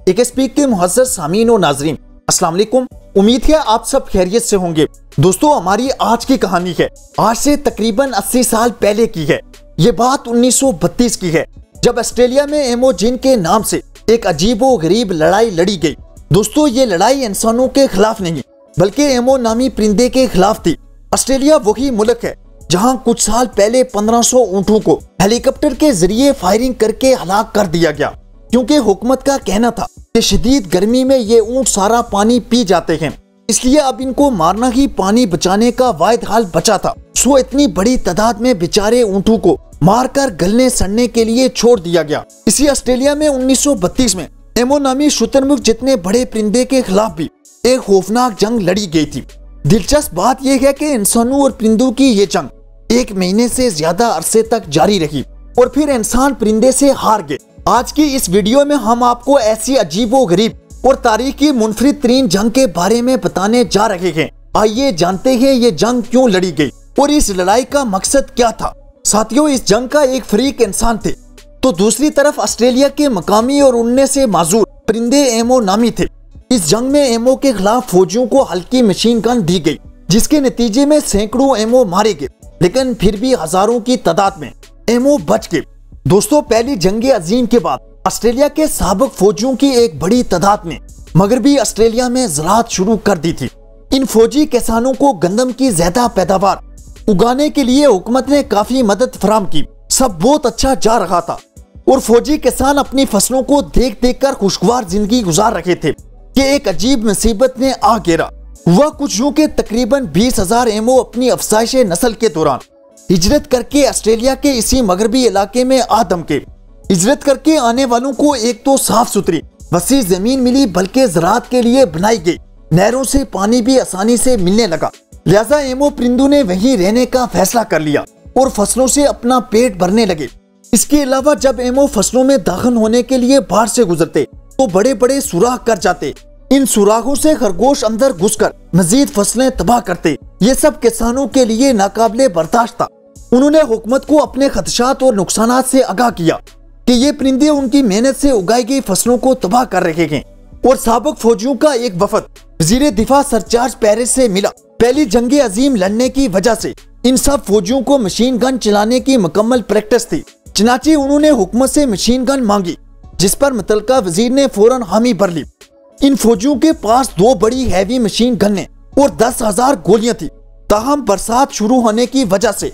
एकेएसपी के मुअज़्ज़ज़ सामीन और नाज़रीन, अस्सलाम वालेकुम। उम्मीद है आप सब खैरियत से होंगे। दोस्तों, हमारी आज की कहानी है आज से तकरीबन 80 साल पहले की है। ये बात 1932 की है, जब ऑस्ट्रेलिया में एमोजिन के नाम से एक अजीबो गरीब लड़ाई लड़ी गई। दोस्तों, ये लड़ाई इंसानों के खिलाफ नहीं बल्कि एमो नामी परिंदे के खिलाफ थी। ऑस्ट्रेलिया वही मुल्क है जहां कुछ साल पहले 1500 ऊँटों को हेलीकॉप्टर के जरिए फायरिंग करके हलाक कर दिया गया, क्योंकि हुकूमत का कहना था कि शदीद गर्मी में ये ऊँट सारा पानी पी जाते हैं, इसलिए अब इनको मारना ही पानी बचाने का वाहिद हल बचा था। सो इतनी बड़ी तादाद में बेचारे ऊँटों को मारकर गलने सड़ने के लिए छोड़ दिया गया। इसी ऑस्ट्रेलिया में 1932 में एमो नामी शुतुरमुर्ग जितने बड़े परिंदे के खिलाफ भी एक खौफनाक जंग लड़ी गई थी। दिलचस्प बात यह है कि इंसानों और परिंदों की ये जंग 1 महीने से ज्यादा अरसे तक जारी रही और फिर इंसान परिंदे से हार गए। आज की इस वीडियो में हम आपको ऐसी अजीबो गरीब और तारीख की मुनफरिद तरीन जंग के बारे में बताने जा रहे हैं। आइए जानते हैं ये जंग क्यों लड़ी गई और इस लड़ाई का मकसद क्या था। साथियों, इस जंग का एक फरीक इंसान थे तो दूसरी तरफ ऑस्ट्रेलिया के मकामी और उड़ने से माजूर परिंदे एमो नामी थे। इस जंग में एमो के खिलाफ फौजियों को हल्की मशीन गन दी गई, जिसके नतीजे में सैकड़ों एमो मारे गए, लेकिन फिर भी हजारों की तादाद में एमो बच गए। दोस्तों, पहली जंग अजीम के बाद ऑस्ट्रेलिया के साबिक फौजियों की एक बड़ी तादाद ने मगरबी ऑस्ट्रेलिया में ज़राअत शुरू कर दी थी। इन फौजी किसानों को गंदम की ज्यादा पैदावार उगाने के लिए हुकूमत ने काफी मदद फराम की। सब बहुत अच्छा जा रहा था और फौजी किसान अपनी फसलों को देख देख कर खुशगवार जिंदगी गुजार रहे थे कि एक अजीब मुसीबत ने आ घेरा। हुआ कुछ यूं कि तकरीबन 20,000 एमो अपनी अफसाइश नस्ल के दौरान हिजरत करके ऑस्ट्रेलिया के इसी मगरबी इलाके में आदम के। हिजरत करके आने वालों को एक तो साफ सुथरी वसी जमीन मिली, बल्कि ज़राअत के लिए बनाई गई नहरों से पानी भी आसानी से मिलने लगा। लिहाजा एमो परिंदों ने वहीं रहने का फैसला कर लिया और फसलों से अपना पेट भरने लगे। इसके अलावा जब एमो फसलों में दाखिल होने के लिए बाहर से गुजरते तो बड़े बड़े सुराख कर जाते। इन सुराखों से खरगोश अंदर घुसकर मजीद फसलें तबाह करते। ये सब किसानों के लिए नाकाबिले बर्दाश्त था। उन्होंने हुकूमत को अपने खदशात और नुकसानात से आगाह किया कि ये परिंदे उनकी मेहनत से उगाई गई फसलों को तबाह कर रहे हैं। और साबिक फौजियों का एक वफद वजीर दिफा सर चार्ल्स पेरिस से मिला। पहली जंग अजीम लड़ने की वजह से इन सब फौजियों को मशीन गन चलाने की मुकम्मल प्रैक्टिस थी। चनाचे उन्होंने हुकूमत से मशीन गन मांगी, जिस पर मुतलका वजीर ने फौरन हामी भर ली। इन फौजियों के पास 2 बड़ी हैवी मशीन गन्ने और 10,000 गोलियां थी। ताहम बरसात शुरू होने की वजह से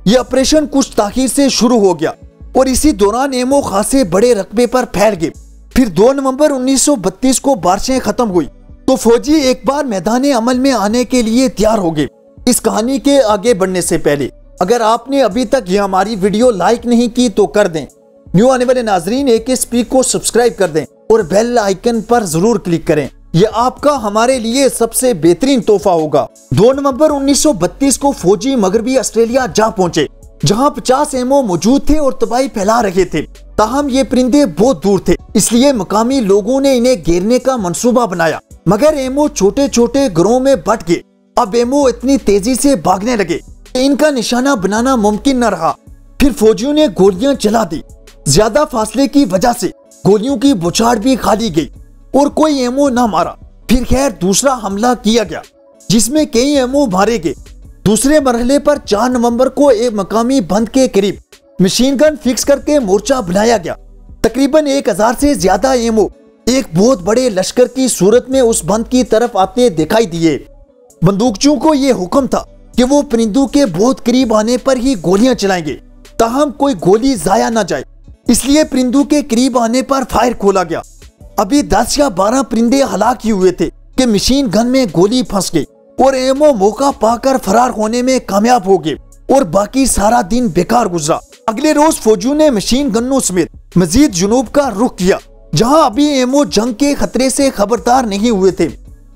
ये ऑपरेशन कुछ ताखीर से शुरू हो गया और इसी दौरान एमो खासे बड़े रकबे पर फैल गए। फिर 2 नवंबर 1932 को बारिशें खत्म हुई तो फौजी एक बार मैदान अमल में आने के लिए तैयार हो गए। इस कहानी के आगे बढ़ने से पहले अगर आपने अभी तक ये हमारी वीडियो लाइक नहीं की तो कर दें। न्यू आने वाले नाजरीन एकेएसपी को सब्सक्राइब कर दें और बेल आइकन पर जरूर क्लिक करें। ये आपका हमारे लिए सबसे बेहतरीन तोहफा होगा। 2 नवंबर 1932 को फौजी मगरबी ऑस्ट्रेलिया जा पहुंचे, जहां 50 एमओ मौजूद थे और तबाही फैला रहे थे। ताहम ये परिंदे बहुत दूर थे, इसलिए मकामी लोगों ने इन्हें घेरने का मंसूबा बनाया, मगर एमओ छोटे छोटे गिरोह में बट गए। अब एमओ इतनी तेजी से भागने लगे कि इनका निशाना बनाना मुमकिन न रहा। फिर फौजियों ने गोलियां चला दी। ज्यादा फासले की वजह से गोलियों की बुछाड़ भी खाली गई और कोई एमओ ना मारा। फिर खैर दूसरा हमला किया गया, जिसमें कई एमओ मारे गए। दूसरे मरहले पर 4 नवंबर को एक मकामी बंद के करीब मशीन गन फिक्स करके मोर्चा बनाया गया। तकरीबन 1000 से ज्यादा एमओ एक बहुत बड़े लश्कर की सूरत में उस बंद की तरफ आते दिखाई दिए। बंदूकचों को यह हुक्म था कि वो परिंदों के बहुत करीब आने पर ही गोलियां चलाएंगे, ताहम कोई गोली जाया न जाए, इसलिए परिंदों के करीब आने पर फायर खोला गया। अभी 10 या 12 परिंदे हलाक ही हुए थे कि मशीन गन में गोली फंस गई और एमओ मौका पाकर फरार होने में कामयाब हो गए और बाकी सारा दिन बेकार गुजरा। अगले रोज फौजियों ने मशीन गनों समेत मजीद जुनूब का रुख किया, जहां अभी एमओ जंग के खतरे से खबरदार नहीं हुए थे,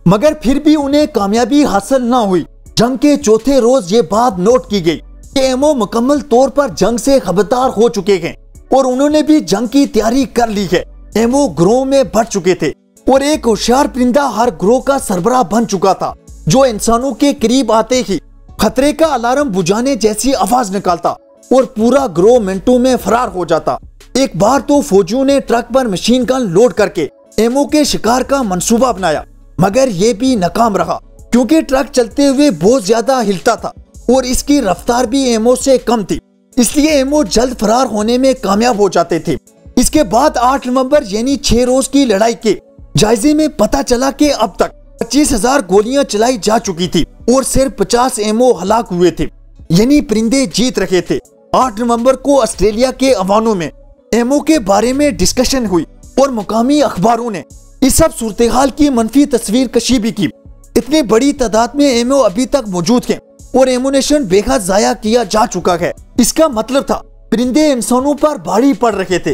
मगर फिर भी उन्हें कामयाबी हासिल न हुई। जंग के चौथे रोज ये बात नोट की गई कि एमओ मुकम्मल तौर पर जंग से खबरदार हो चुके हैं और उन्होंने भी जंग की तैयारी कर ली है। एमओ ग्रोह में बढ़ चुके थे और एक होशियार परिंदा हर ग्रोह का सरबराह बन चुका था, जो इंसानों के करीब आते ही खतरे का अलार्म बुझाने जैसी आवाज निकालता और पूरा ग्रोह मिनटों में फरार हो जाता। एक बार तो फौजियों ने ट्रक पर मशीन गन लोड करके एमओ के शिकार का मंसूबा बनाया, मगर ये भी नाकाम रहा क्योंकि ट्रक चलते हुए बहुत ज्यादा हिलता था और इसकी रफ्तार भी एमओ से कम थी, इसलिए एमओ जल्द फरार होने में कामयाब हो जाते थे। इसके बाद 8 नवंबर यानी 6 रोज की लड़ाई के जायजे में पता चला कि अब तक 25,000 गोलियां चलाई जा चुकी थी और सिर्फ 50 एमओ हलाक हुए थे, यानी परिंदे जीत रहे थे। 8 नवंबर को ऑस्ट्रेलिया के अवानों में एमओ के बारे में डिस्कशन हुई और मुकामी अखबारों ने इस सब सूरत हाल की मनफी तस्वीर कशी भी की। इतनी बड़ी तादाद में एमओ अभी तक मौजूद है और एमुनेशन बेहद जाया किया जा चुका है। इसका मतलब था परिंदे इंसानों पर भारी पड़ रहे थे।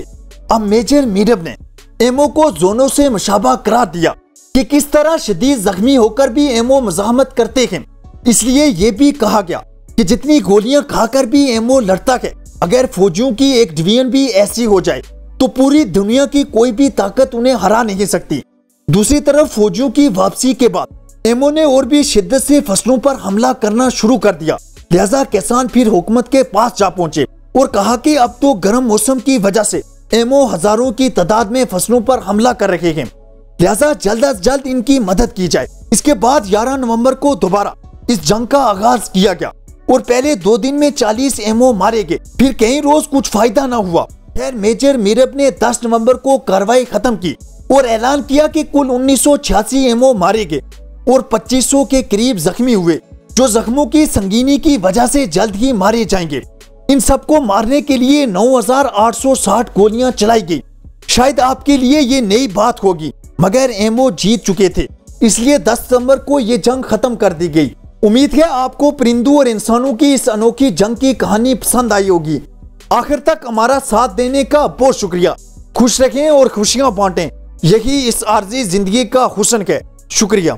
अब मेजर मीरब ने एमओ को जोनों से मुशाबा करार दिया कि किस तरह शदीद जख्मी होकर भी एमओ मज़ाहमत करते हैं। इसलिए ये भी कहा गया कि जितनी गोलियां खाकर भी एमओ लड़ता है, अगर फौजियों की एक डिवीजन भी ऐसी हो जाए तो पूरी दुनिया की कोई भी ताकत उन्हें हरा नहीं सकती। दूसरी तरफ फौजियों की वापसी के बाद एमओ ने और भी शिद्दत से फसलों पर हमला करना शुरू कर दिया। लिहाजा किसान फिर हुकूमत के पास जा पहुंचे और कहा कि अब तो गर्म मौसम की वजह से एमओ हजारों की तादाद में फसलों पर हमला कर रहे हैं, लिहाजा जल्द अज जल्द इनकी मदद की जाए। इसके बाद 11 नवंबर को दोबारा इस जंग का आगाज किया गया और पहले 2 दिन में 40 एमओ मारे गए। फिर कई रोज कुछ फायदा न हुआ। खैर मेजर मीरब ने 10 नवंबर को कार्रवाई खत्म की और ऐलान किया कि कुल 1986 एमओ मारे गए और 2500 के करीब जख्मी हुए, जो जख्मों की संगीनी की वजह से जल्द ही मारे जाएंगे। इन सबको मारने के लिए 9860 गोलियां चलाई गई। शायद आपके लिए ये नई बात होगी, मगर एमओ जीत चुके थे, इसलिए 10 सितंबर को ये जंग खत्म कर दी गई। उम्मीद है आपको परिंदों और इंसानों की इस अनोखी जंग की कहानी पसंद आई होगी। आखिर तक हमारा साथ देने का बहुत शुक्रिया। खुश रहें और खुशियां बांटें, यही इस आर्जी जिंदगी का हुस्न है। शुक्रिया।